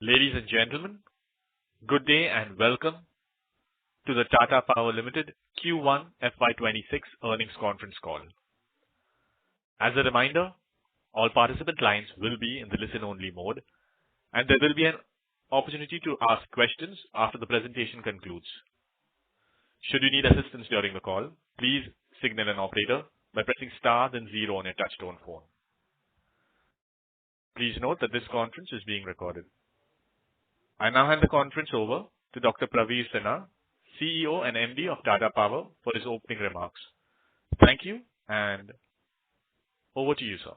Ladies and gentlemen, good day and welcome to the Tata Power Limited Q1FY26 earnings conference call. As a reminder, all participant lines will be in the listen-only mode, and there will be an opportunity to ask questions after the presentation concludes. Should you need assistance during the call, please signal an operator by pressing star then zero on your touchtone phone. Please note that this conference is being recorded. I now hand the conference over to Dr. Praveer Sinha, CEO and MD of Tata Power, for his opening remarks. Thank you, and over to you, sir.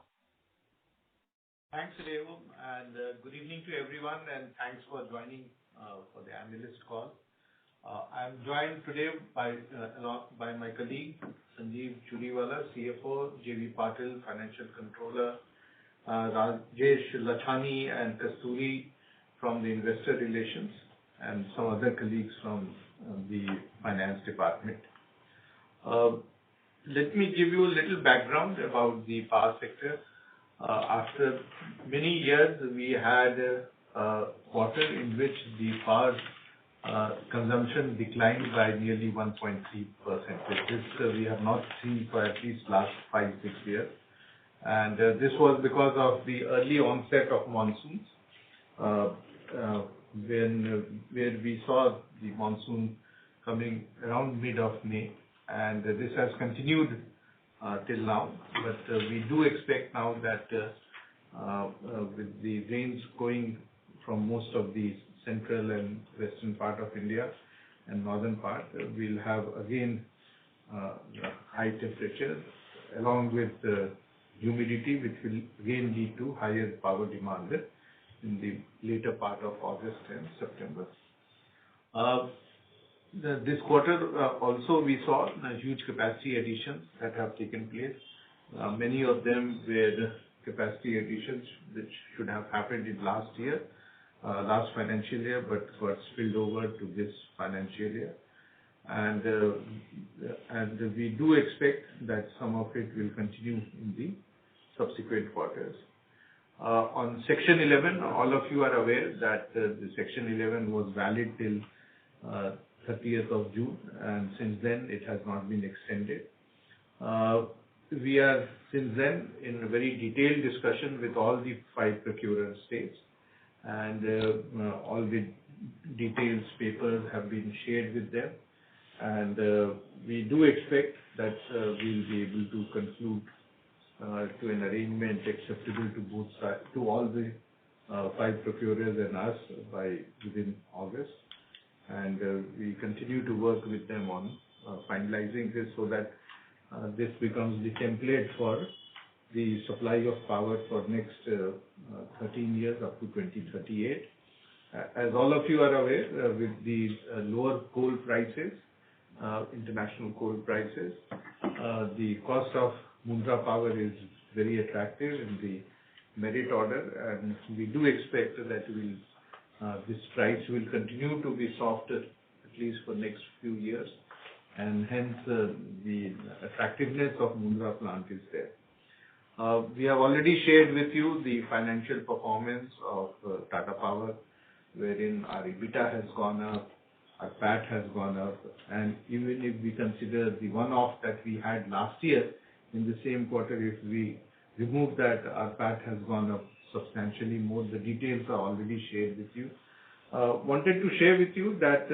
Thanks, Devu, and good evening to everyone, and thanks for joining for the analyst call. I'm joined today by my colleague, Sanjeev Churiwala, CFO, J.V. Patil, Financial Controller, Rajesh Lachhani and Kasturi from the Investor Relations, and some other colleagues from the Finance Department. Let me give you a little background about the power sector. After many years, we had a quarter in which the power consumption declined by nearly 1.3%, which we have not seen for at least last 5-6 years. And this was because of the early onset of monsoons, where we saw the monsoon coming around mid of May, and this has continued till now. But we do expect now that with the rains going from most of the central and western part of India and northern part, we'll have again high temperatures along with humidity, which will again lead to higher power demand in the later part of August and September. This quarter also we saw huge capacity additions that have taken place. Many of them were capacity additions which should have happened in last financial year, but got spilled over to this financial year. And we do expect that some of it will continue in the subsequent quarters. On Section 11, all of you are aware that the Section 11 was valid till 30th of June, and since then it has not been extended. We are since then in a very detailed discussion with all the 5 procurer states, and all the details papers have been shared with them, and we do expect that we'll be able to conclude to an arrangement acceptable to both sides, to all the 5 procurers and us by within August. And we continue to work with them on finalizing this so that this becomes the template for the supply of power for next 13 years up to 2038. As all of you are aware, with the lower coal prices, international coal prices, the cost of Mundra power is very attractive in the merit order, and we do expect that this price will continue to be soft at least for next few years, and hence the attractiveness of Mundra plant is there. We have already shared with you the financial performance of Tata Power, wherein our EBITDA has gone up, our PAT has gone up, and even if we consider the one-off that we had last year in the same quarter, if we remove that, our PAT has gone up substantially more. The details are already shared with you. Wanted to share with you that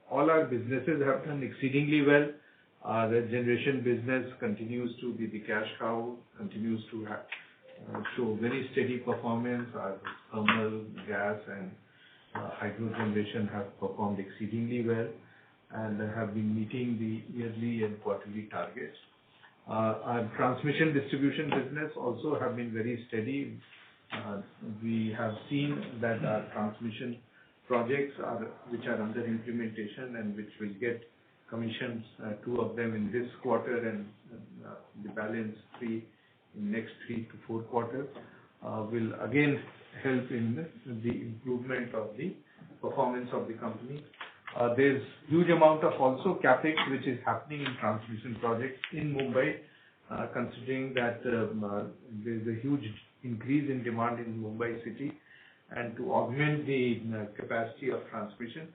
all our businesses have done exceedingly well. The generation business continues to be the cash cow, continues to show very steady performance. Our thermal, gas and hydro generation have performed exceedingly well and have been meeting the yearly and quarterly targets. Our transmission distribution business also have been very steady. We have seen that our transmission projects which are under implementation and which will get commissions, 2 of them in this quarter and the balance 3 in next 3 to 4 quarters, will again help in the improvement of the performance of the company. There's huge amount of also capex which is happening in transmission projects in Mumbai, considering that there's a huge increase in demand in Mumbai city, and to augment the capacity of transmission,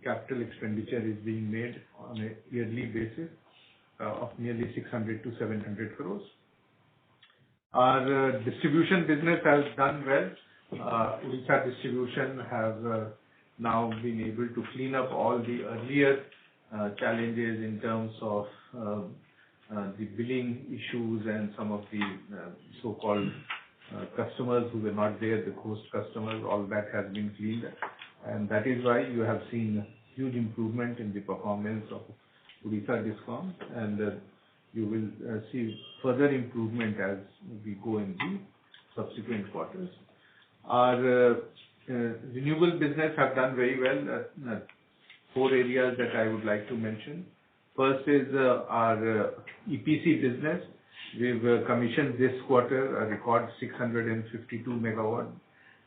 capital expenditure is being made on a yearly basis of nearly 600 to 700 crores. Our distribution business has done well. Odisha Distribution have now been able to clean up all the earlier challenges in terms of the billing issues and some of the so-called customers who were not there, the host customers. All that has been cleaned up, and that is why you have seen huge improvement in the performance of Odisha Discom, and you will see further improvement as we go in the subsequent quarters. Our renewable business have done very well. 4 areas that I would like to mention. First is our EPC business. We've commissioned this quarter a record 652 megawatt,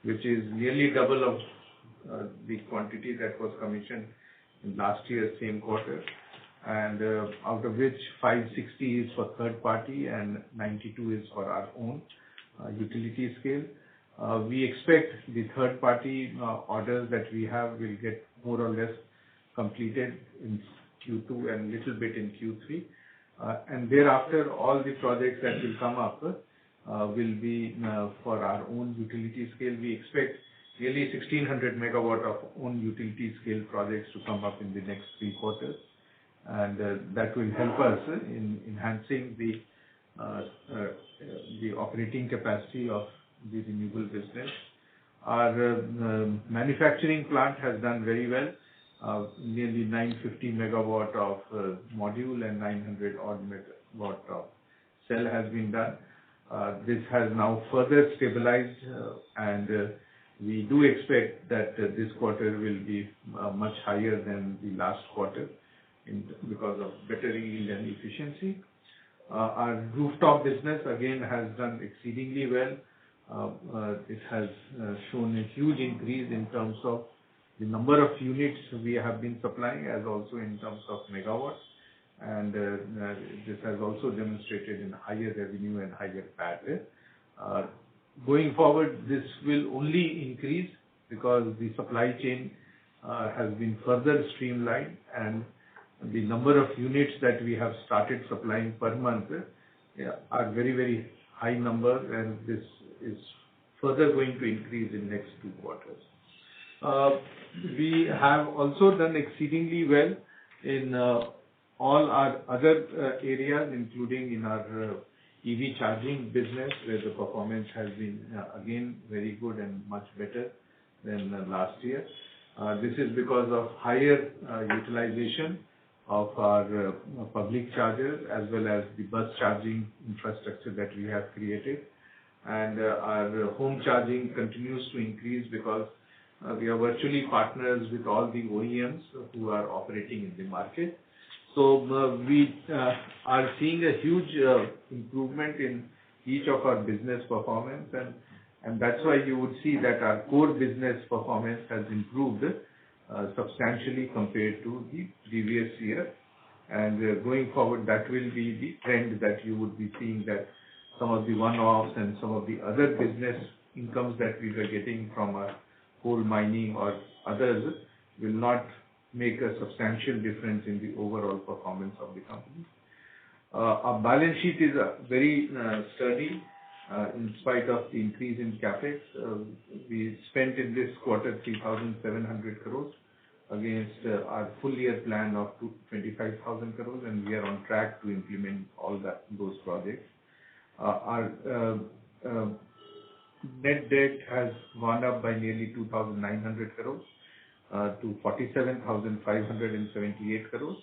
which is nearly double of the quantity that was commissioned in last year's same quarter, and out of which 560 is for third party and 92 is for our own utility scale. We expect the third party orders that we have will get more or less completed in Q2 and little bit in Q3. And thereafter, all the projects that will come up will be for our own utility scale. We expect nearly 1,600 megawatt of own utility scale projects to come up in the next 3 quarters. And that will help us in enhancing the operating capacity of the renewable business. Our manufacturing plant has done very well. Nearly 950 megawatt of module and 900 odd megawatt of cell has been done. This has now further stabilized, and we do expect that this quarter will be much higher than the last quarter because of better yield and efficiency. Our rooftop business again has done exceedingly well. It has shown a huge increase in terms of the number of units we have been supplying, as also in terms of megawatts, and this has also demonstrated in higher revenue and higher PAT. Going forward, this will only increase because the supply chain has been further streamlined, and the number of units that we have started supplying per month are very, very high numbers, and this is further going to increase in next 2 quarters. We have also done exceedingly well in all our other areas, including in our EV charging business, where the performance has been again very good and much better than last year. This is because of higher utilization of our public chargers as well as the bus charging infrastructure that we have created. And our home charging continues to increase because we are virtually partners with all the OEMs who are operating in the market. So we are seeing a huge improvement in each of our business performance, and that's why you would see that our core business performance has improved substantially compared to the previous year. And going forward, that will be the trend that you would be seeing, that some of the one-offs and some of the other business incomes that we were getting from our coal mining or others will not make a substantial difference in the overall performance of the company. Our balance sheet is very sturdy in spite of the increase in capex. We spent in this quarter 3,700 crores against our full year plan of 25,000 crores, and we are on track to implement all those projects. Our net debt has gone up by nearly 2,900 crores to 47,578 crores.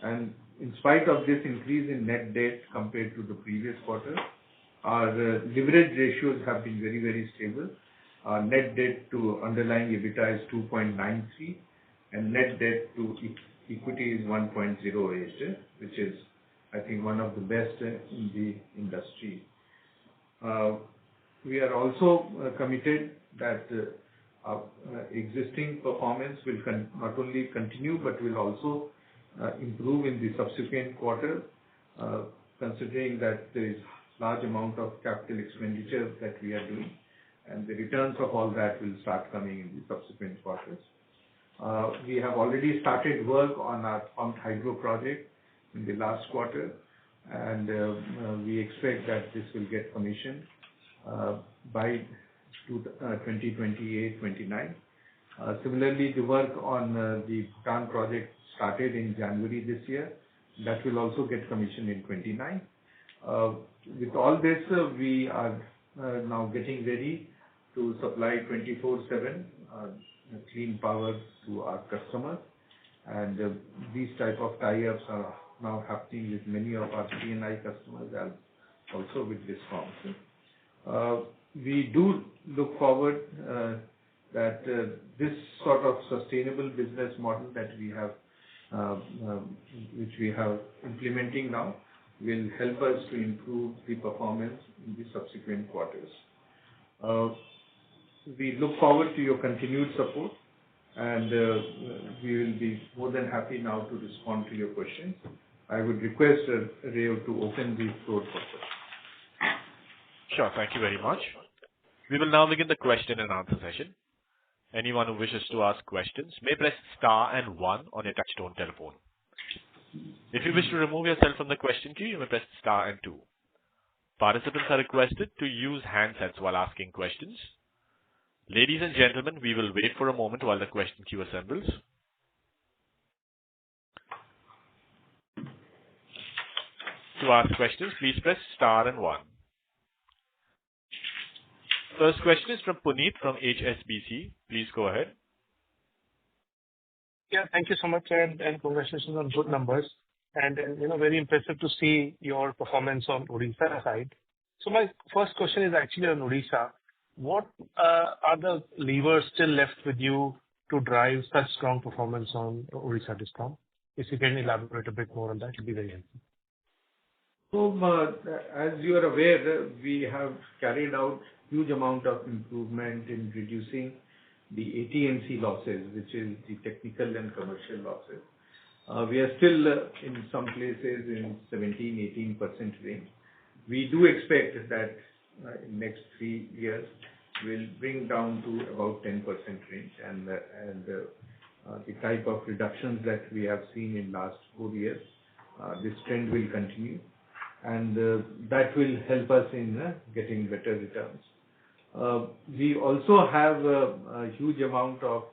And in spite of this increase in net debt compared to the previous quarter, our leverage ratios have been very, very stable. Our net debt to underlying EBITDA is 2.93, and net debt to equity is 1.08, which is, I think, one of the best in the industry. We are also committed that our existing performance will not only continue but will also improve in the subsequent quarter, considering that there is large amount of capital expenditure that we are doing. and the returns of all that will start coming in the subsequent quarters. We have already started work on our pumped hydro project in the last quarter, and we expect that this will get commissioned by 2028-29. Similarly, the work on the Bhutan project started in January this year. That will also get commissioned in 29. With all this, we are now getting ready to supply 24/7 clean power to our customers. And these type of tie-ups are now happening with many of our C&I customers and also with DISCOMs. We do look forward that this sort of sustainable business model that we have, which we have implementing now, will help us to improve the performance in the subsequent quarters. We look forward to your continued support, and we will be more than happy now to respond to your questions. I would request Ray to open the floor for questions. Sure. Thank you very much. We will now begin the question and answer session. Anyone who wishes to ask questions may press star and one on your touchtone telephone. If you wish to remove yourself from the question queue, you may press star and two. Participants are requested to use handsets while asking questions. Ladies and gentlemen, we will wait for a moment while the question queue assembles. To ask questions, please press star and one. First question is from Puneet from HSBC. Please go ahead. Yeah, thank you so much, and congratulations on good numbers. And very impressive to see your performance on Odisha side. So my first question is actually on Odisha. What are the levers still left with you to drive such strong performance on Odisha DISCOM? If you can elaborate a bit more on that, it would be very helpful. So, as you are aware, we have carried out huge amount of improvement in reducing the AT&C losses, which is the technical and commercial losses. We are still in some places in 17-18% range. We do expect that in next 3 years will bring down to about 10% range, and the type of reductions that we have seen in last 4 years, this trend will continue, and that will help us in getting better returns. We also have a huge amount of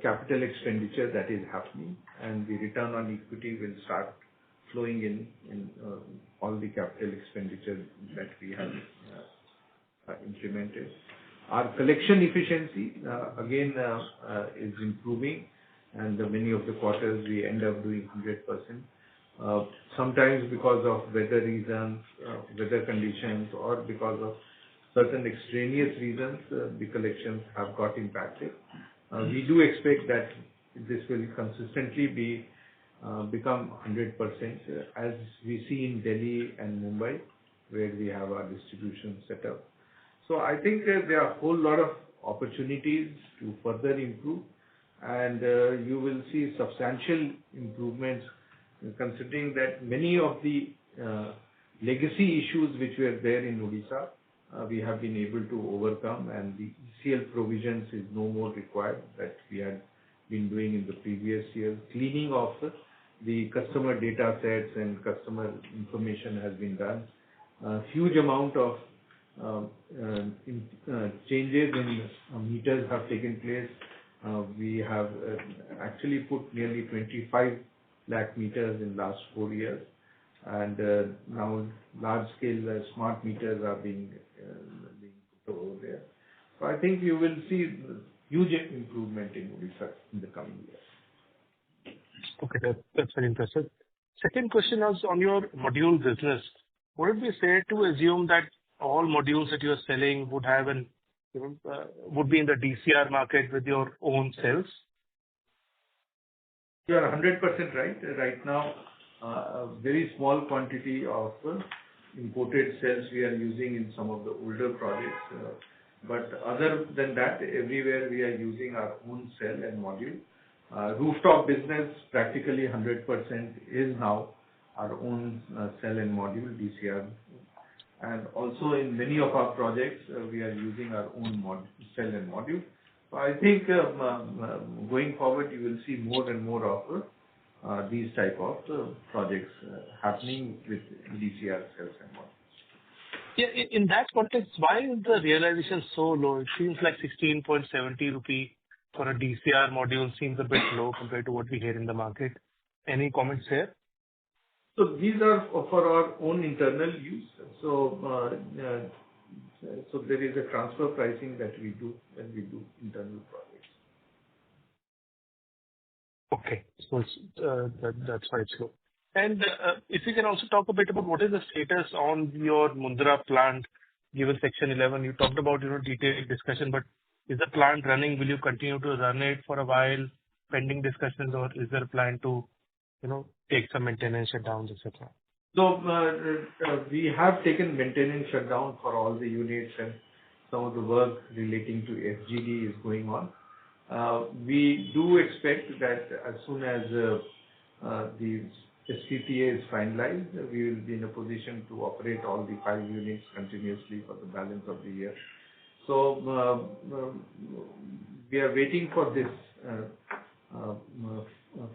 capital expenditure that is happening, and the return on equity will start flowing in all the capital expenditure that we have implemented. Our collection efficiency again is improving, and many of the quarters we end up doing 100%. Sometimes because of weather reasons, weather conditions, or because of certain extraneous reasons, the collections have got impacted. We do expect that this will consistently become 100%, as we see in Delhi and Mumbai, where we have our distribution set up. So I think there are a whole lot of opportunities to further improve, and you will see substantial improvements, considering that many of the legacy issues which were there in Odisha, we have been able to overcome, and the ECL provisions is no more required that we had been doing in the previous years. Cleaning of the customer data sets and customer information has been done. A huge amount of changes in meters have taken place. We have actually put nearly 25 lakh meters in last 4 years, and now large-scale smart meters are being put over there. So I think you will see huge improvement in Odisha in the coming years. Okay, that's very impressive. Second question is on your module business. Would it be fair to assume that all modules that you are selling would have would be in the DCR market with your own cells? You are 100% right. Right now, a very small quantity of imported cells we are using in some of the older projects. But other than that, everywhere we are using our own cell and module. Rooftop business, practically 100% is now our own cell and module DCR. And also in many of our projects, we are using our own cell and module. So I think going forward, you will see more and more of these type of projects happening with DCR cells and modules. Yeah, in that context, why is the realization so low? It seems like 16.70 rupee for a DCR module seems a bit low compared to what we hear in the market. Any comments here? So these are for our own internal use. So there is a transfer pricing that we do when we do internal projects. Okay. So that's why it's low. And if you can also talk a bit about what is the status on your Mundra plant, given Section 11, you talked about, detailed discussion, but is the plant running? Will you continue to run it for a while, pending discussions, or is there a plan to, take some maintenance shutdowns, etc.? So we have taken maintenance shutdown for all the units, and some of the work relating to FGD is going on. We do expect that as soon as the SPPA is finalized, we will be in a position to operate all the 5 units continuously for the balance of the year. So we are waiting for this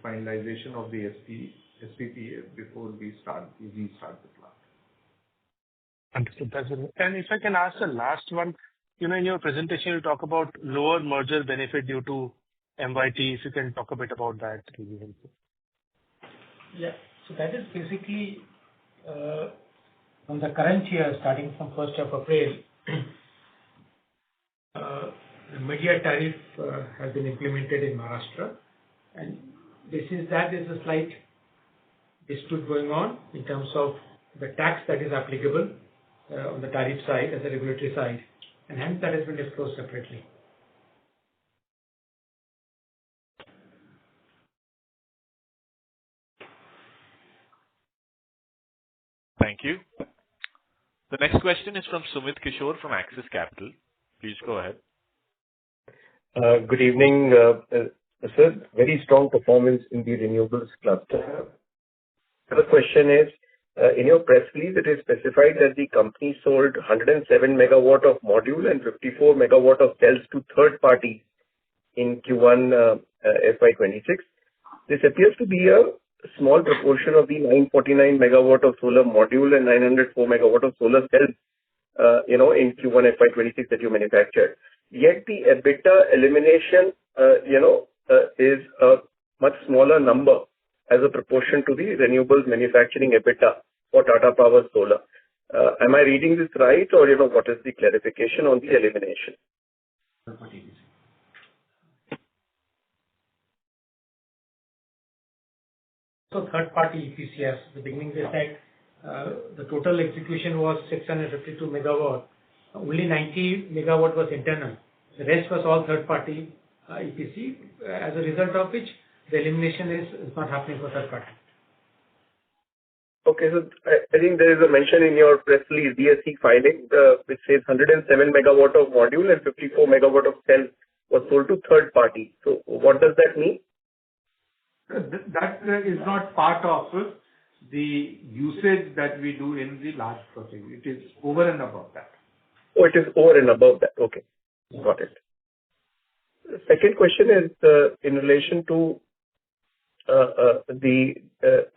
finalization of the SPPA before we restart the plant. Understood. That's it. And if I can ask the last one, in your presentation, you talk about lower merger benefit due to MYT. If you can talk a bit about that, it will be helpful. Yeah. So that is basically from the current year, starting from 1st of April, the media tariff has been implemented in Maharashtra, and there's a slight dispute going on in terms of the tax that is applicable on the tariff side as a regulatory side, and hence that has been disclosed separately. Thank you. The next question is from Sumit Kishore from Axis Capital. Please go ahead. Good evening, sir. Very strong performance in the renewables cluster. The question is, in your press release, it is specified that the company sold 107 megawatt of module and 54 megawatt of cells to third parties in Q1 FY26. This appears to be a small proportion of the 949 megawatt of solar module and 904 megawatt of solar cells, in Q1 FY26 that you manufactured. Yet the EBITDA elimination, is a much smaller number as a proportion to the renewables manufacturing EBITDA for Tata Power Solar. Am I reading this right, or what is the clarification on the elimination? So third-party EPCs, at the beginning they said the total execution was 652 megawatt. Only 90 megawatt was internal. The rest was all third-party EPC, as a result of which the elimination is not happening for third-party. Okay, so I think there is a mention in your press release, DSC filing, which says 107 megawatt of module and 54 megawatt of cell was sold to third party. So what does that mean? That is not part of the usage that we do in the large project. It is over and above that. Oh, it is over and above that. Okay, got it. The second question is in relation to the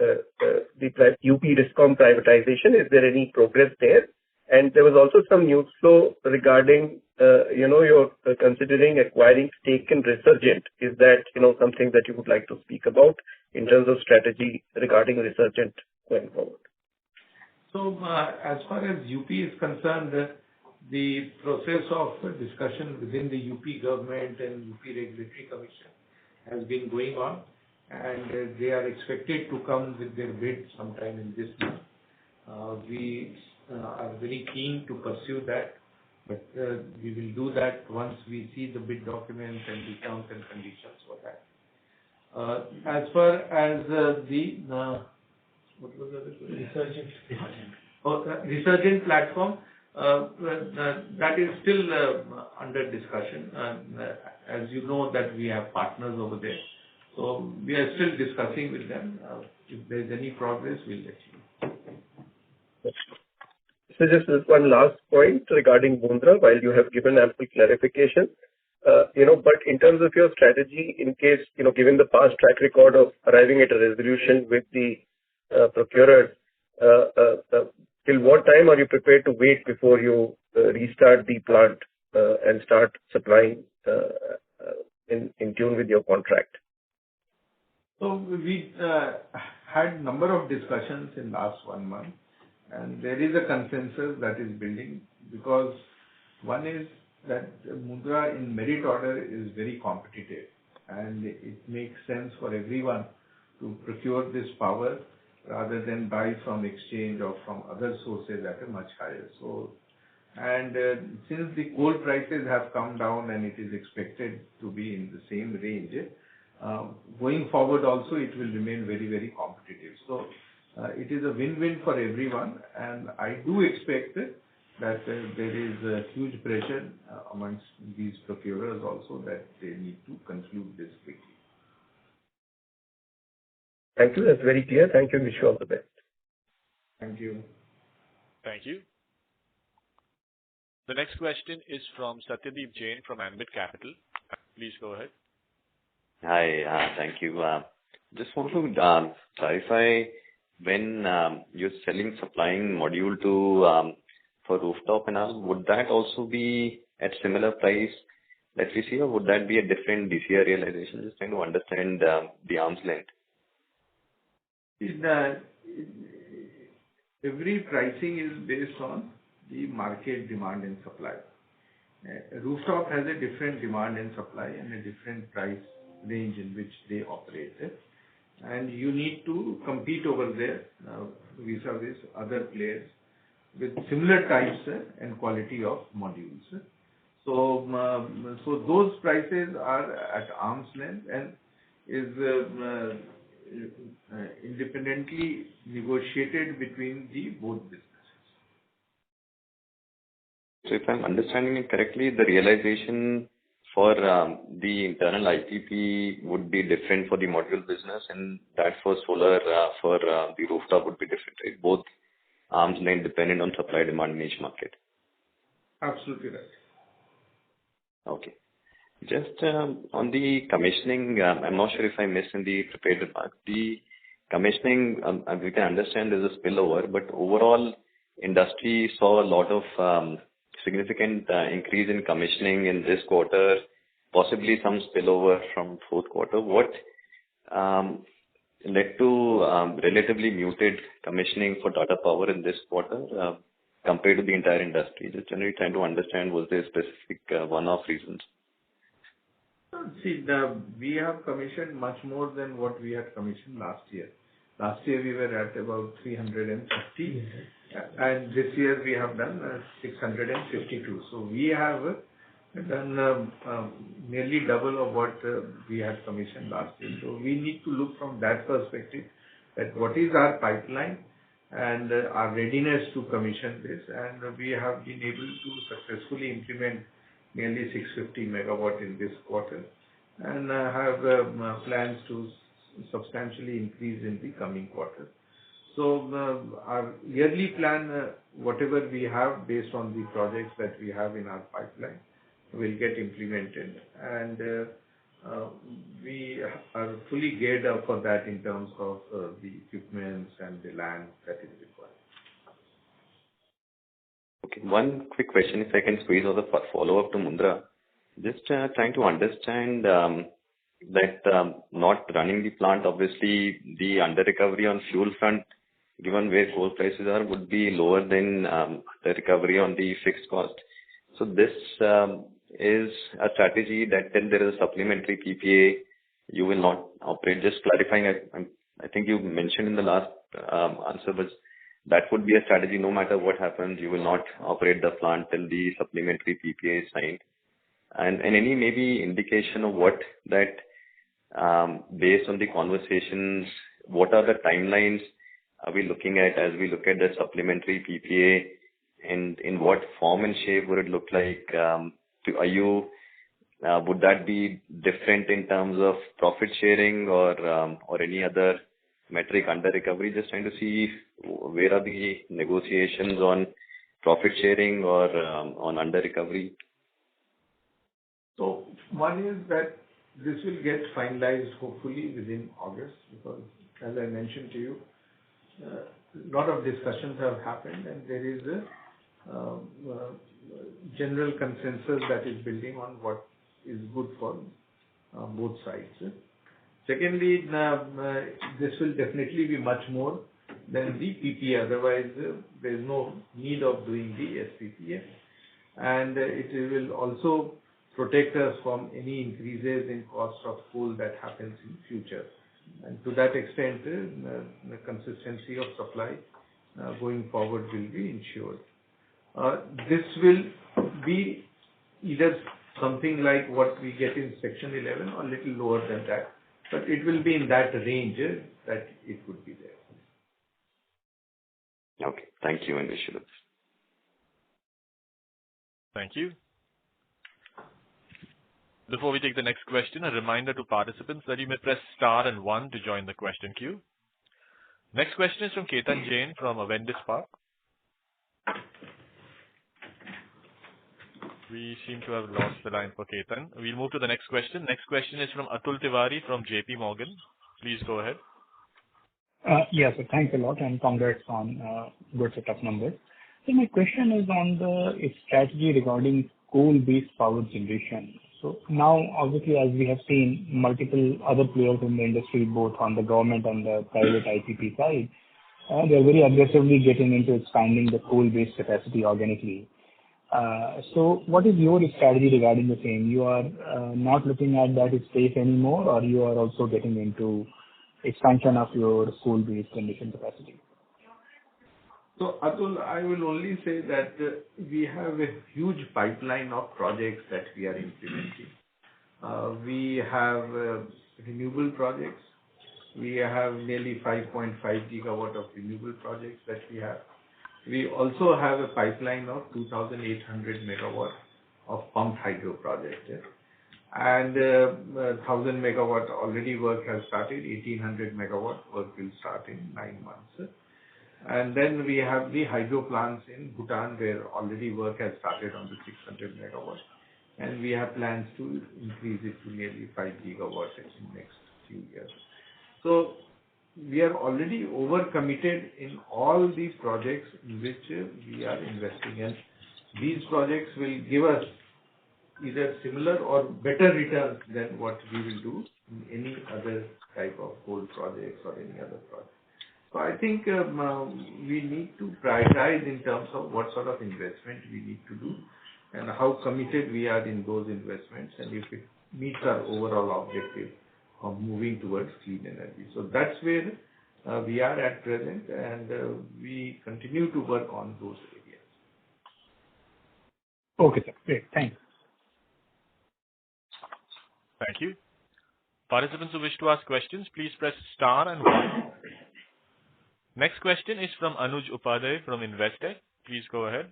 UP Discom privatization. Is there any progress there? And there was also some news flow regarding, you're considering acquiring stake in Resurgent. Is that, something that you would like to speak about in terms of strategy regarding Resurgent going forward? So, as far as UP is concerned, the process of discussion within the UP government and UP Regulatory Commission has been going on, and they are expected to come with their bid sometime in this month. We are very keen to pursue that, but we will do that once we see the bid documents and the terms and conditions for that. As far as what was the other question? Resurgent platform, that is still under discussion. As you know, that we have partners over there. So we are still discussing with them. If there is any progress, we'll let you know. So just this one last point regarding Mundra, while you have given ample clarification, but in terms of your strategy, in case, given the past track record of arriving at a resolution with the procurer, till what time are you prepared to wait before you restart the plant and start supplying in tune with your contract? So we had number of discussions in last 1 month, and there is a consensus that is building, because one is that Mundra in merit order is very competitive, and it makes sense for everyone to procure this power rather than buy from exchange or from other sources at a much higher. Since the coal prices have come down and it is expected to be in the same range, going forward also it will remain very, very competitive. So it is a win-win for everyone, and I do expect that there is a huge pressure amongst these procurers also that they need to conclude this quickly. Thank you. That's very clear. Thank you. Wish you all the best. Thank you. Thank you. The next question is from Satyadeep Jain from Ambit Capital. Please go ahead. Hi, thank you. Just want to clarify, when you're supplying module to for rooftop and all, would that also be at similar price that we see, or would that be a different DCR realization? Just trying to understand the arm's length. Every pricing is based on the market demand and supply. Rooftop has a different demand and supply and a different price range in which they operate. And you need to compete over there vis-a-vis other players with similar types and quality of modules. So those prices are at arm's length and is independently negotiated between the both businesses. So if I'm understanding it correctly, the realization for the internal IPP would be different for the module business, and that for solar for the rooftop would be different, right? Both arm's length dependent on supply demand in each market. Absolutely right. Okay. Just on the commissioning, I'm not sure if I missed in the prepared remarks. The commissioning, we can understand there's a spillover, but overall industry saw a lot of significant increase in commissioning in this quarter, possibly some spillover from fourth quarter. What led to relatively muted commissioning for Tata Power in this quarter compared to the entire industry? Just generally trying to understand, was there specific one-off reasons? See, we have commissioned much more than what we had commissioned last year. Last year we were at about 350, and this year we have done 652. So we have done nearly double of what we had commissioned last year. So we need to look from that perspective, that what is our pipeline and our readiness to commission this, and we have been able to successfully implement nearly 650 megawatt in this quarter, and have plans to substantially increase in the coming quarter. So our yearly plan, whatever we have based on the projects that we have in our pipeline, will get implemented, and we are fully geared up for that in terms of the equipments and the land that is required. Okay, one quick question, if I can squeeze out the follow-up to Mundra. Just trying to understand that not running the plant, obviously the under-recovery on fuel front, given where coal prices are, would be lower than the recovery on the fixed cost. So this is a strategy that then there is a supplementary PPA, you will not operate. Just clarifying, I think you mentioned in the last answer, but that would be a strategy no matter what happens, you will not operate the plant till the supplementary PPA is signed. And any maybe indication of what that, based on the conversations, what are the timelines are we looking at as we look at the supplementary PPA, and in what form and shape would it look like? Would that be different in terms of profit sharing or any other metric under recovery? Just trying to see where are the negotiations on profit sharing or on under recovery? So one is that this will get finalized hopefully within August, because as I mentioned to you, a lot of discussions have happened, and there is a general consensus that is building on what is good for both sides. Secondly, this will definitely be much more than the PPA. Otherwise, there is no need of doing the SPPA. And it will also protect us from any increases in cost of coal that happens in future. And to that extent, the consistency of supply going forward will be ensured. This will be either something like what we get in Section 11 or a little lower than that, but it will be in that range that it would be there. Okay. Thank you and wish you the best. Thank you. Before we take the next question, a reminder to participants that you may press star and 1 to join the question queue. Next question is from Ketan Jain from Avendus Spark. We seem to have lost the line for Ketan. We'll move to the next question. Next question is from Atul Tiwari from JP Morgan. Please go ahead. Yes, sir. Thanks a lot, and congrats on good set of numbers. So my question is on the strategy regarding coal-based power generation. So now, obviously, as we have seen multiple other players in the industry, both on the government and the private IPP side, they are very aggressively getting into expanding the coal-based capacity organically. So what is your strategy regarding the same? You are not looking at that space anymore, or you are also getting into expansion of your coal-based generation capacity? So, Atul, I will only say that we have a huge pipeline of projects that we are implementing. We have renewable projects. We have nearly 5.5 gigawatt of renewable projects that we have. We also have a pipeline of 2,800 megawatt of pumped hydro projects. And 1,000 megawatt already work has started. 1,800 megawatt work will start in 9 months. And then we have the hydro plants in Bhutan, where already work has started on the 600 megawatts. And we have plans to increase it to nearly 5 gigawatts in the next few years. So we are already overcommitted in all these projects in which we are investing. And these projects will give us either similar or better returns than what we will do in any other type of coal projects or any other project. So I think we need to prioritize in terms of what sort of investment we need to do and how committed we are in those investments, and if it meets our overall objective of moving towards clean energy. So that's where we are at present, and we continue to work on those areas. Okay, sir. Great. Thanks. Thank you. Participants who wish to ask questions, please press star and 1. Next question is from Anuj Upadhyay from Investec. Please go ahead.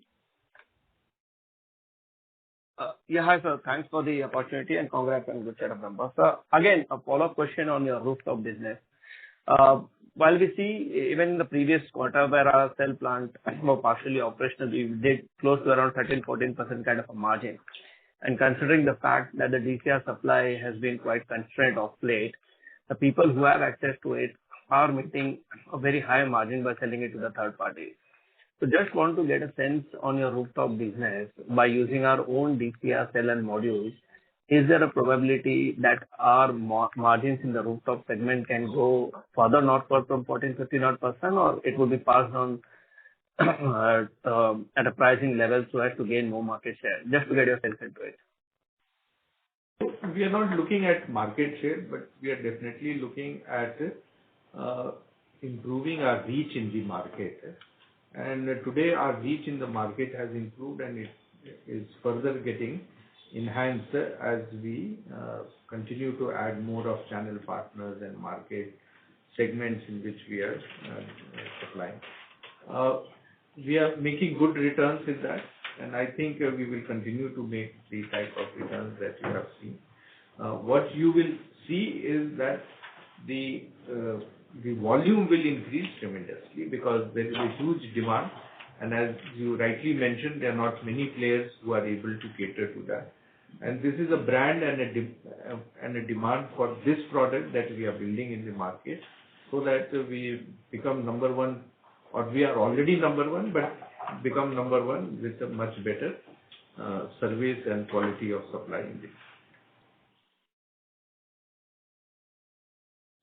Hi, sir. Thanks for the opportunity and congrats on good set of numbers. Again, a follow-up question on your rooftop business. While we see even in the previous quarter where our cell plant were partially operational, we did close to around 13-14% kind of a margin. And considering the fact that the DCR supply has been quite constrained of late, the people who have access to it are making a very high margin by selling it to the third party. So just want to get a sense on your rooftop business by using our own DCR cell and modules. Is there a probability that our margins in the rooftop segment can go further northward from 14-15%, or it will be passed on at a pricing level so as to gain more market share? Just to get your sense into it. We are not looking at market share, but we are definitely looking at improving our reach in the market. And today our reach in the market has improved, and it is further getting enhanced as we continue to add more of channel partners and market segments in which we are supplying. We are making good returns in that, and I think we will continue to make the type of returns that you have seen. What you will see is that the volume will increase tremendously because there is a huge demand And as you rightly mentioned, there are not many players who are able to cater to that. And this is a brand and a demand for this product that we are building in the market, so that we become number one, or we are already number one, but become number one with a much better service and quality of supply in this.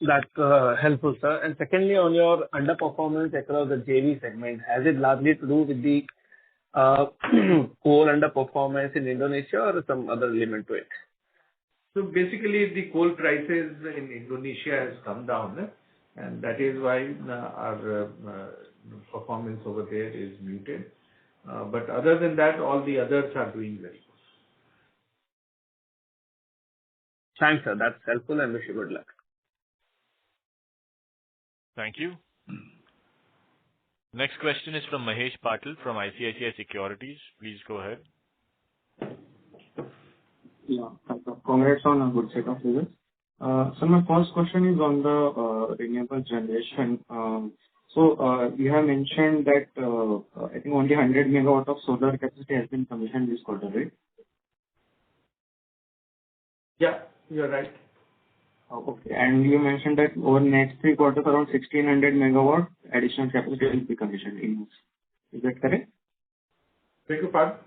That's helpful, sir. And secondly, on your underperformance across the JV segment, has it largely to do with the coal underperformance in Indonesia or some other element to it? So basically, the coal prices in Indonesia has come down, and that is why our performance over there is muted. But other than that, all the others are doing very good. Thanks, sir. That's helpful, and wish you good luck. Thank you. Next question is from Mahesh Patil from ICICI Securities. Please go ahead. Yeah. Congrats on a good set of results. So my first question is on the renewable generation. So you have mentioned that I think only 100 megawatt of solar capacity has been commissioned this quarter, right? Yeah, you're right. Okay. And you mentioned that over next 3 quarters, around 1,600 megawatt additional capacity will be commissioned in. Is that correct? Beg your pardon?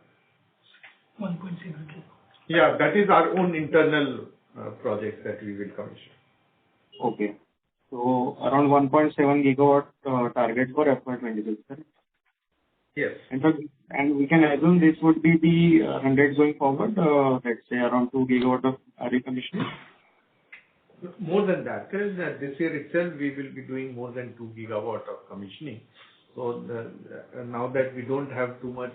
1.7. Yeah, that is our own internal project that we will commission. Okay. So around 1.7 gigawatt target for FY26, correct? Yes. And we can assume this would be the 100 going forward, let's say around 2 gigawatt of RE commissioning? More than that. This year itself, we will be doing more than 2 gigawatt of commissioning. So now that we don't have too much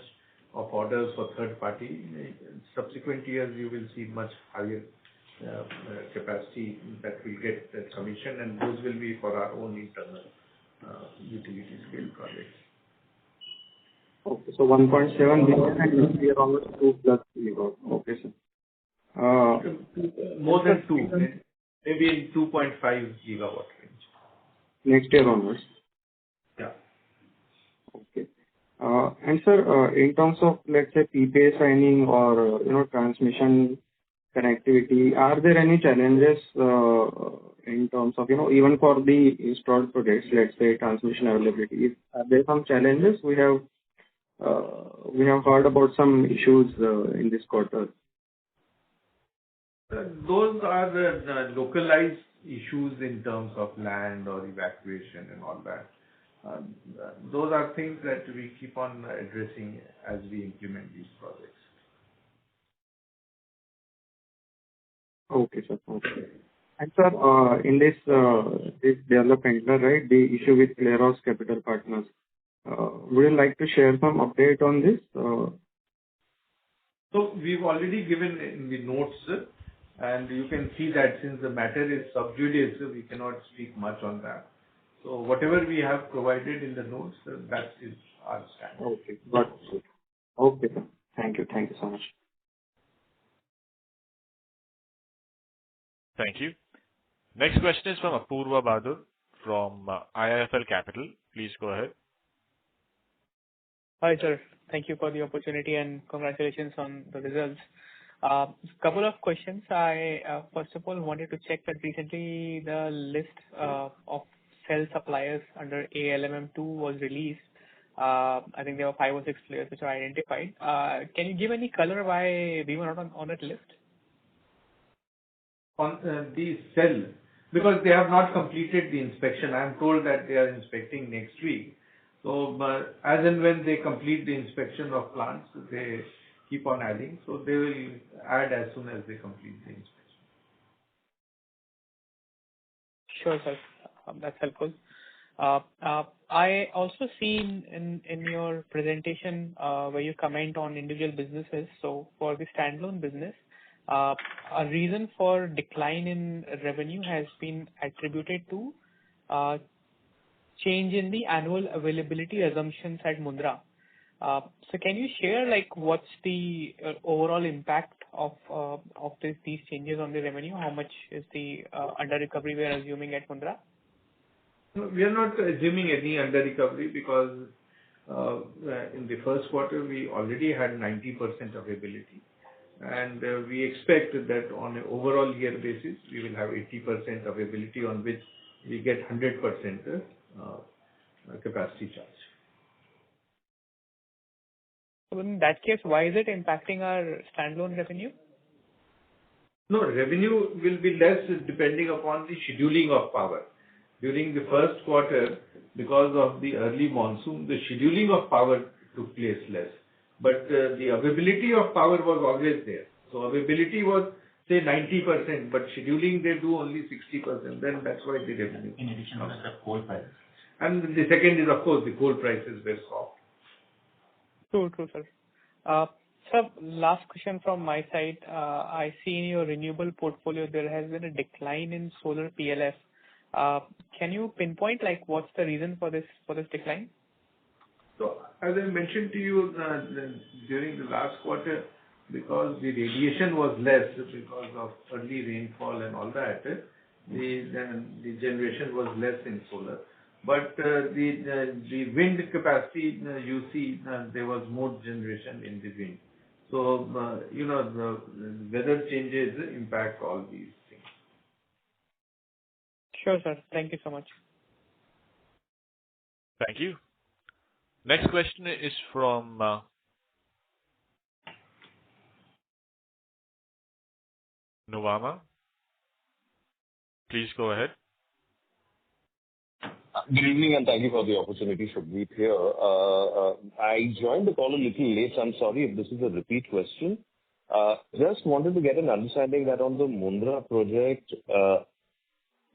of orders for third party, in subsequent years you will see much higher capacity that will get commissioned, and those will be for our own internal utility scale projects. Okay, so 1.7 gigawatt and this year almost 2 plus gigawatt. Okay, sir. More than 2, maybe in 2.5 gigawatt range. Next year onwards? Yeah. Okay. And sir, in terms of, let's say, PPA signing or, transmission connectivity, are there any challenges in terms of, even for the installed projects, let's say transmission availability? Are there some challenges? We have heard about some issues in this quarter. Those are the localized issues in terms of land or evacuation and all that. Those are things that we keep on addressing as we implement these projects. Okay, sir. Okay. And sir, in this development, right, the issue with Kleros Capital Partners, would you like to share some update on this? So we've already given in the notes, and you can see that since the matter is sub judice, we cannot speak much on that. So whatever we have provided in the notes, that is our stand. Okay, got it. Okay, sir. Thank you so much. Thank you. Next question is from Apurva Bahadur from IIFL Capital. Please go ahead. Hi, sir. Thank you for the opportunity and congratulations on the results. Couple of questions. I first of all wanted to check that recently the list of cell suppliers under ALMM2 was released. I think there were 5 or 6 players which are identified. Can you give any color why we were not on that list? On the cell, because they have not completed the inspection. I am told that they are inspecting next week. So, as and when they complete the inspection of plants, they keep on adding. So they will add as soon as they complete the inspection. Sure, sir. That's helpful. I also seen in your presentation where you comment on individual businesses. So for the standalone business, a reason for decline in revenue has been attributed to change in the annual availability assumptions at Mundra. So can you share what's the overall impact of these changes on the revenue? How much is the under recovery we are assuming at Mundra? No, we are not assuming any under recovery because in the first quarter, we already had 90% availability. And we expect that on an overall year basis, we will have 80% availability on which we get 100% capacity charge. So in that case, why is it impacting our standalone revenue? No, revenue will be less depending upon the scheduling of power. During the first quarter, because of the early monsoon, the scheduling of power took place less. But the availability of power was always there. So availability was, say, 90%, but scheduling they do only 60%. Then that's why the revenue. In addition to the coal prices. And the second is, of course, the coal prices were soft. True, sir. Sir, last question from my side. I see in your renewable portfolio there has been a decline in solar PLF. Can you pinpoint what's the reason for this decline? So as I mentioned to you during the last quarter, because the radiation was less because of early rainfall and all that, the generation was less in solar. But the wind capacity, you see, there was more generation in the wind. So, the weather changes impact all these things. Sure, sir. Thank you so much. Thank you. Next question is from Nuvama. Please go ahead. Good evening, and thank you for the opportunity to be here. I joined the call a little late, so I'm sorry if this is a repeat question. Just wanted to get an understanding that on the Mundra project,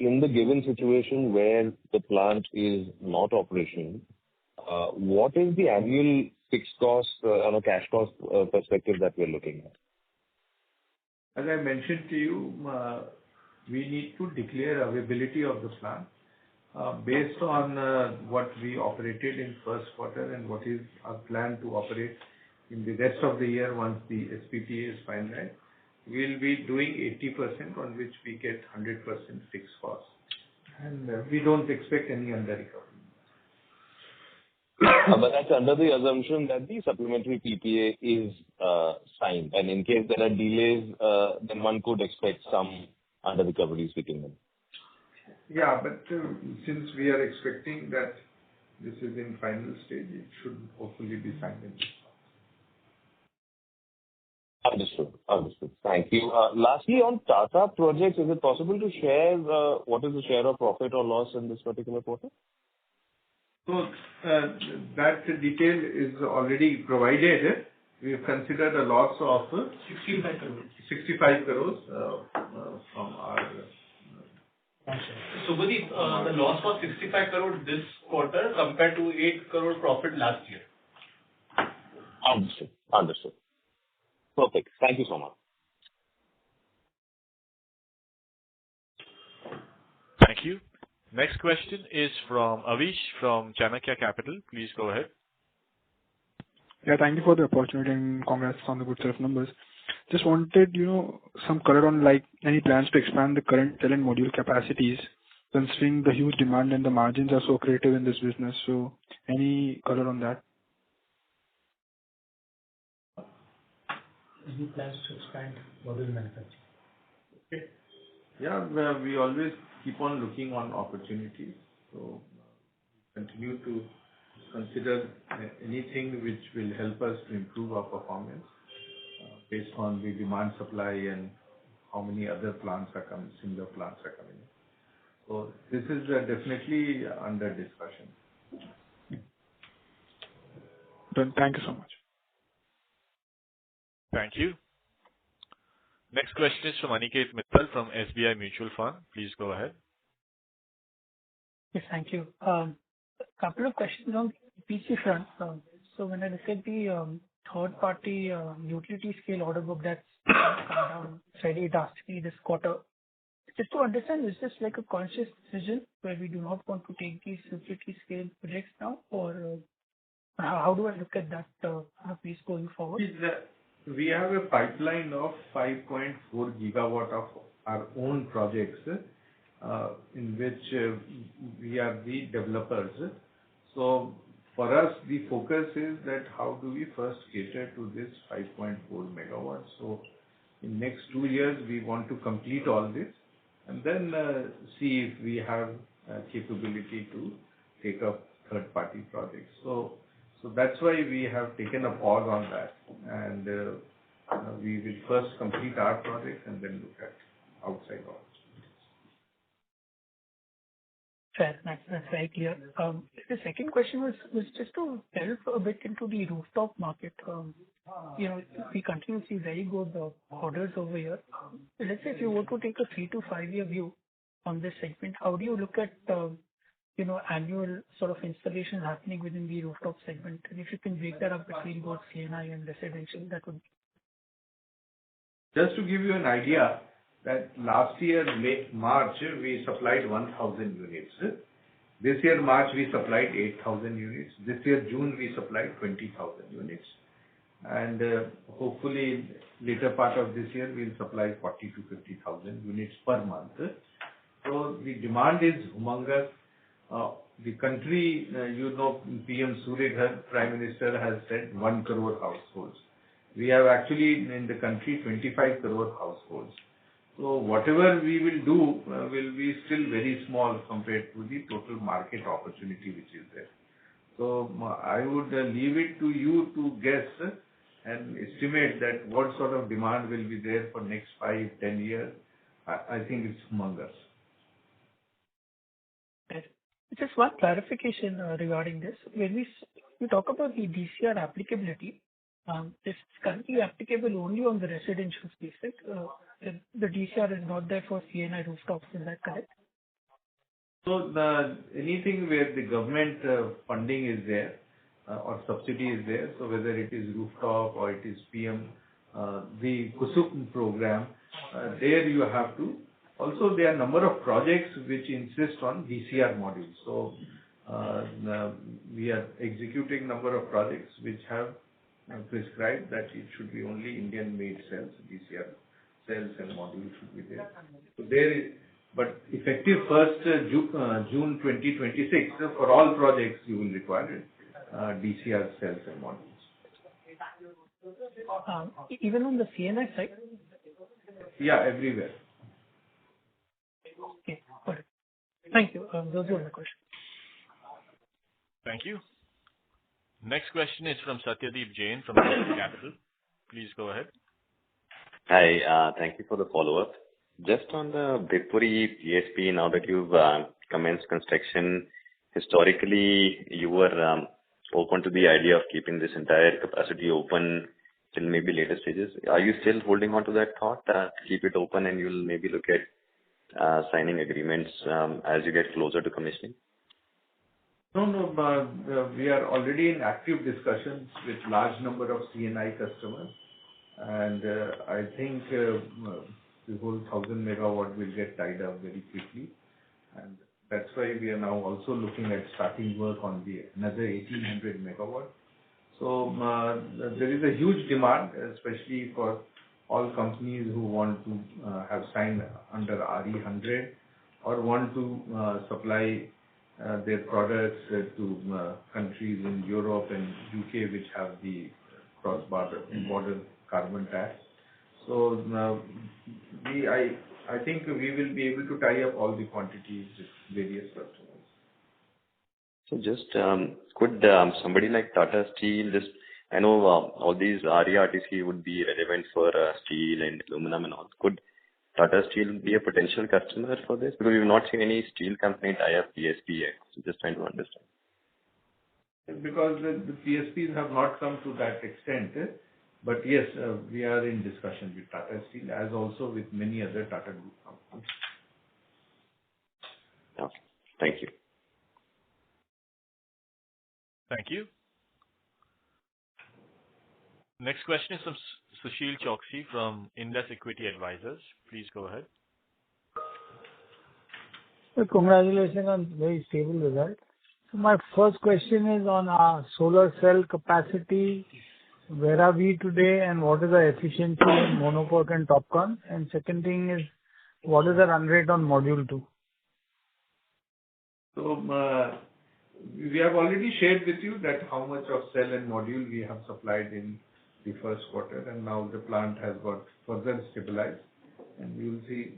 in the given situation where the plant is not operational, what is the annual fixed cost on a cash cost perspective that we're looking at? As I mentioned to you, we need to declare availability of the plant. Based on what we operated in first quarter and what is our plan to operate in the rest of the year once the SPPA is finalized, we'll be doing 80% on which we get 100% fixed cost. And we don't expect any under-recovery. But that's under the assumption that the supplementary PPA is signed. And in case there are delays, then one could expect some under-recoveries kicking in. Yeah, but since we are expecting that this is in final stage, it should hopefully be signed in this month. Understood. Thank you. Lastly, on Tata projects, is it possible to share what is the share of profit or loss in this particular quarter? So that detail is already provided. We have considered a loss of 65 crores from our. So, the loss was 65 crore this quarter compared to 8 crore profit last year. Understood. Perfect. Thank you so much. Thank you. Next question is from Avish from Chanakya Capital. Please go ahead. Yeah, thank you for the opportunity and congrats on the good set of numbers. Just wanted, some color on any plans to expand the current cell and module capacities, considering the huge demand and the margins are so creative in this business. So, any color on that? Any plans to expand module manufacturing? Okay. Yeah, we always keep on looking on opportunities. So, continue to consider anything which will help us to improve our performance based on the demand supply and how many other plants are coming, similar plants are coming. So this is definitely under discussion. Then thank you so much. Thank you. Next question is from Aniket Mittal from SBI Mutual Fund. Please go ahead. Yes, thank you. Couple of questions on PC front. So when I look at the third-party utility scale order book that's come down fairly drastically this quarter, just to understand, is this like a conscious decision where we do not want to take these utility scale projects now, or how do I look at that piece going forward? We have a pipeline of 5.4 gigawatt of our own projects in which we are the developers. So For us, the focus is that how do we first cater to this 5.4 megawatts. So in next 2 years, we want to complete all this and then see if we have capability to take up third-party projects. So that's why we have taken a pause on that, and we will first complete our projects and then look at outside opportunities. Fair. That's very clear. The second question was just to delve a bit into the rooftop market. We continue to see very good orders over here. Let's say if you were to take a 3 to 5 year view on this segment, how do you look at annual sort of installation happening within the rooftop segment? And if you can break that up between both C&I and residential, that would be. Just to give you an idea, that last year, March, we supplied 1,000 units. This year, March, we supplied 8,000 units. This year, June, we supplied 20,000 units. And hopefully, later part of this year, we'll supply 40 to 50,000 units per month. So the demand is humongous. The country, PM Surya, Prime Minister has said 1 crore households. We have actually in the country 25 crore households. So whatever we will do will be still very small compared to the total market opportunity which is there. So I would leave it to you to guess and estimate that what sort of demand will be there for next 5, 10 years. I think it's humongous. Just one clarification regarding this. When we talk about the DCR applicability, it's currently applicable only on the residential space, right? The DCR is not there for C&I rooftops. Is that correct? So anything where the government funding is there or subsidy is there, so whether it is rooftop or it is PM, the Kusum program, there you have to. Also, there are a number of projects which insist on DCR modules. So we are executing number of projects which have prescribed that it should be only Indian-made cells, DCR cells and modules should be there. So there is, but effective 1st June 2026, for all projects you will require DCR cells and modules. Even on the C&I side? Yeah, everywhere. Okay, got it. Thank you. Those were my questions. Thank you. Next question is from Satyadeep Jain from Capital. Please go ahead. Hi, thank you for the follow-up. Just on the Bipuri PSP, now that you've commenced construction, historically you were open to the idea of keeping this entire capacity open till maybe later stages. Are you still holding on to that thought, keep it open and you'll maybe look at signing agreements as you get closer to commissioning? No, we are already in active discussions with large number of C&I customers, and I think the whole 1,000 megawatt will get tied up very quickly, and that's why we are now also looking at starting work on the another 1,800 megawatt. So there is a huge demand, especially for all companies who want to have signed under RE100 or want to supply their products to countries in Europe and UK which have the cross-border carbon tax. So I think we will be able to tie up all the quantities with various customers. So just could somebody like Tata Steel, just I know all these RE-RTC would be relevant for steel and aluminum and all. Could Tata Steel be a potential customer for this? Because we've not seen any steel company tie up PSP yet. So just trying to understand. Because the PSPs have not come to that extent. But yes, we are in discussion with Tata Steel as also with many other Tata Group companies. Okay. Thank you. Thank you. Next question is from Sushil Choksey from Indus Equity Advisors. Please go ahead. Well, congratulations on very stable result. So my first question is on our solar cell capacity. Where are we today and what is the efficiency in monocoque and TOPCon? And second thing is, what is the run rate on module 2? So We have already shared with you that how much of cell and module we have supplied in the first quarter, and now the plant has got further stabilized, and we will see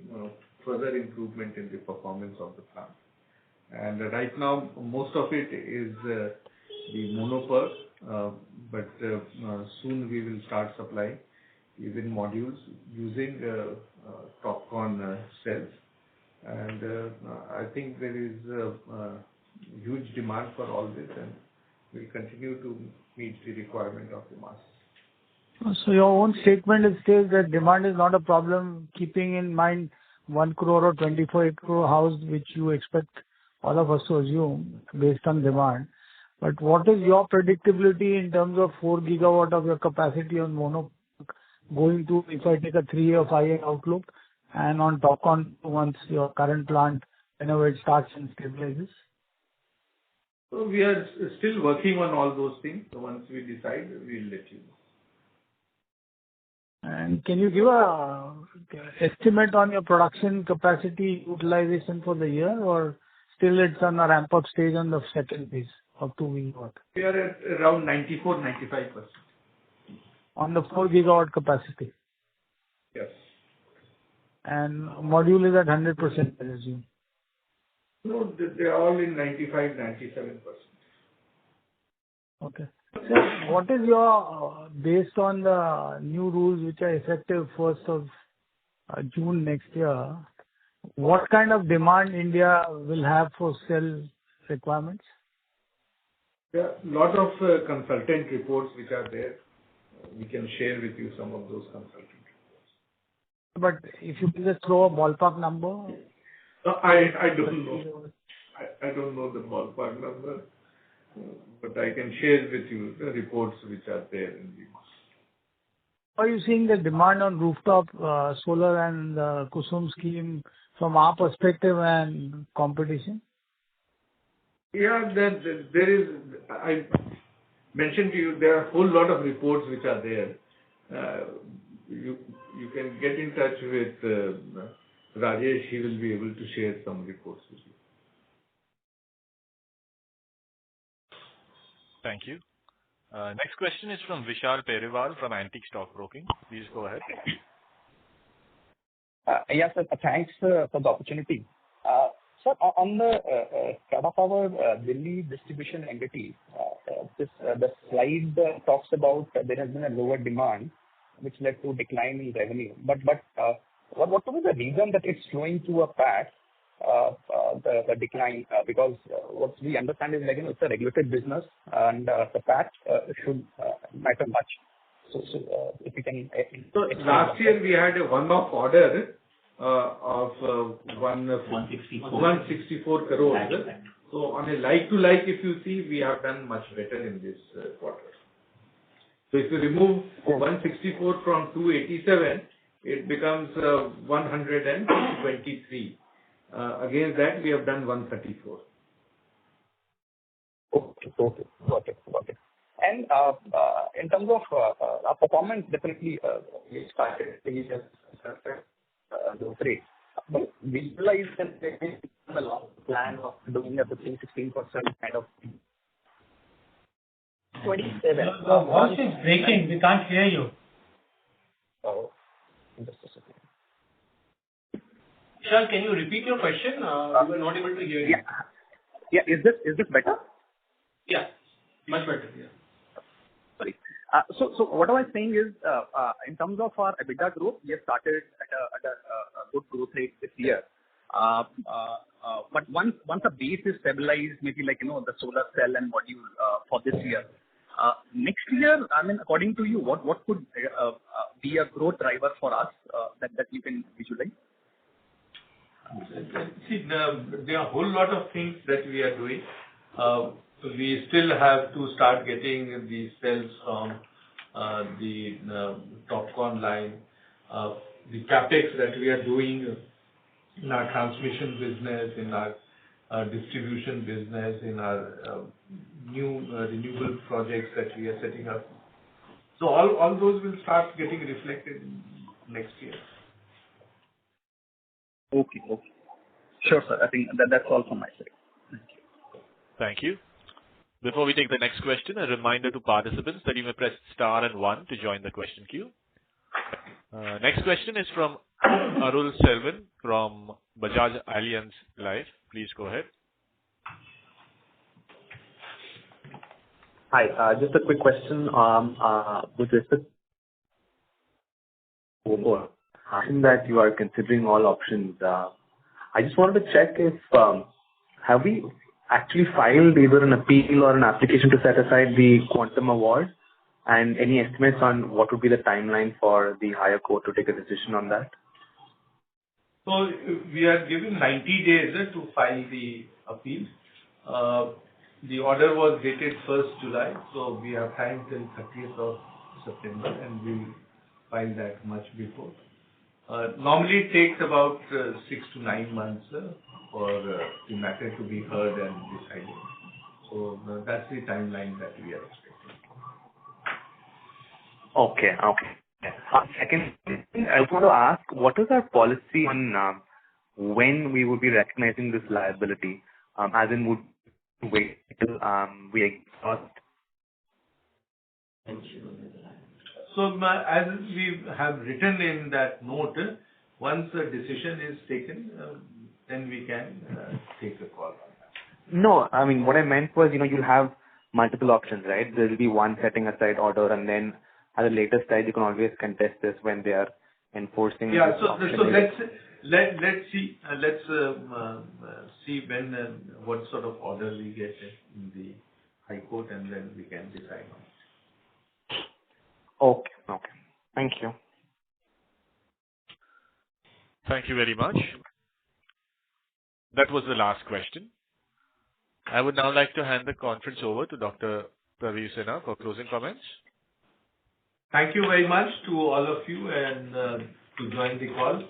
further improvement in the performance of the plant. And right now, most of it is the mono PERC, but soon we will start supplying even modules using TOPCon cells. And I think there is huge demand for all this, and we'll continue to meet the requirement of the masses. So your own statement says that demand is not a problem, keeping in mind 1 crore or 24 crore house, which you expect all of us to assume based on demand. But what is your predictability in terms of 4 gigawatt of your capacity on mono going to, if I take a 3-year, 5-year outlook, and on TOPCon once your current plant, whenever it starts and stabilizes? So we are still working on all those things. So once we decide, we'll let you know. And can you give a estimate on your production capacity utilization for the year, or still it's on a ramp-up stage on the second phase of 2 gigawatt? We are at around 94-95%. On the 4 gigawatt capacity? Yes. And module is at 100%, I assume? No, they're all in 95-97%. Okay. So what is your, based on the new rules which are effective 1st of June next year, what kind of demand India will have for cell requirements? There are a lot of consultant reports which are there. We can share with you some of those consultant reports. But if you can just throw a ballpark number? I don't know. I don't know the ballpark number, but I can share with you the reports which are there in the market. Are you seeing the demand on rooftop solar and the Kusum scheme from our perspective and competition? Yeah, there is. I mentioned to you there are a whole lot of reports which are there. You can get in touch with Rajesh. He will be able to share some reports with you. Thank you. Next question is from Vishal Periwal from Antique Stock Broking. Please go ahead. Yes, sir. Thanks for the opportunity. Sir, on the Tata Power Delhi distribution entity, the slide talks about there has been a lower demand, which led to decline in revenue. But what was the reason that it's flowing through a PAT, the decline? Because what we understand is it's a regulated business, and the PAT should matter much. So if you can. So last year we had a one-off order of 164 crores. So on a like-to-like, if you see, we have done much better in this quarter. So if you remove 164 from 287, it becomes 123. Against that, we have done 134. Okay. Got it. And in terms of our performance, definitely we started the rate. But visualize that the long plan of doing a 15-16% kind of 27. Your voice is breaking. We can't hear you. Oh, just a second. Vishal, can you repeat your question? We were not able to hear you. Yeah. Is this better? Yeah, much better. Yeah. Sorry. So what I was saying is, in terms of our EBITDA growth, we have started at a good growth rate this year. But once the base is stabilized, maybe the solar cell and module for this year, next year, I mean, according to you, what could be a growth driver for us that you can visualize? See, there are a whole lot of things that we are doing. We still have to start getting the cells from the TOPCon line. The capex that we are doing in our transmission business, in our distribution business, in our new renewable projects that we are setting up. So all those will start getting reflected next year. Okay. Sure, sir. I think that's all from my side. Thank you. Before we take the next question, a reminder to participants that you may press star and one to join the question queue. Next question is from Arul Selvan from Bajaj Allianz Life. Please go ahead. Hi, just a quick question with respect to that you are considering all options. I just wanted to check if have we actually filed either an appeal or an application to set aside the quantum award, and any estimates on what would be the timeline for the higher court to take a decision on that? So we are given 90 days to file the appeal. The order was dated 1st July, so we have time till 30th of September, and we will file that much before. Normally it takes about 6 to 9 months for the matter to be heard and decided. So that's the timeline that we are expecting. Okay. Second, I just want to ask, what is our policy on when we would be recognizing this liability? As in, would we wait till we exhaust? So as we have written in that note, once a decision is taken, then we can take a call on that. No, I mean, what I meant was, you'll have multiple options, right? There will be one setting aside order, and then at a later stage, you can always contest this when they are enforcing. Yeah, so let's see. Let's see when what sort of order we get in the High Court, and then we can decide on it. Okay. Thank you. Thank you very much. That was the last question. I would now like to hand the conference over to Dr. Praveer Sinha for closing comments. Thank you very much to all of you and to join the call.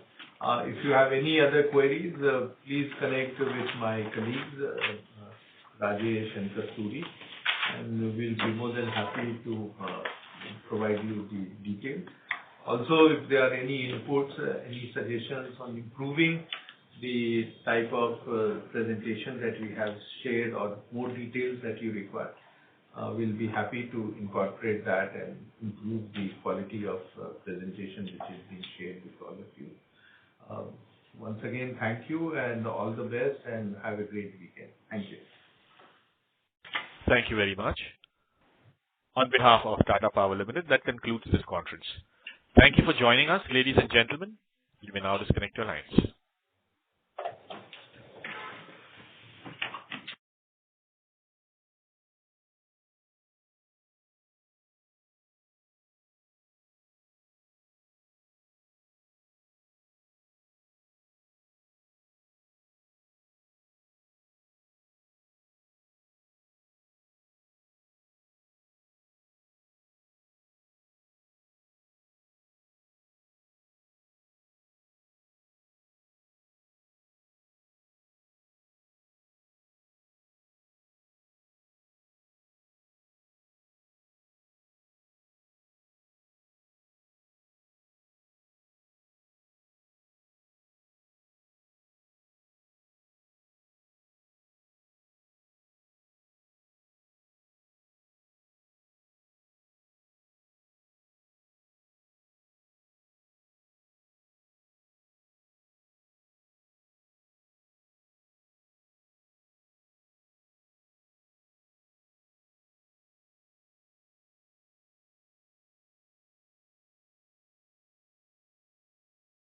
If you have any other queries, please connect with my colleagues, Rajesh and Kasturi, and we'll be more than happy to provide you the details. Also, if there are any inputs, any suggestions on improving the type of presentation that we have shared or more details that you require, we'll be happy to incorporate that and improve the quality of presentation which is being shared with all of you. Once again, thank you and all the best, and have a great weekend. Thank you. Thank you very much. On behalf of Tata Power Limited, that concludes this conference. Thank you for joining us, ladies and gentlemen. You may now disconnect your lines.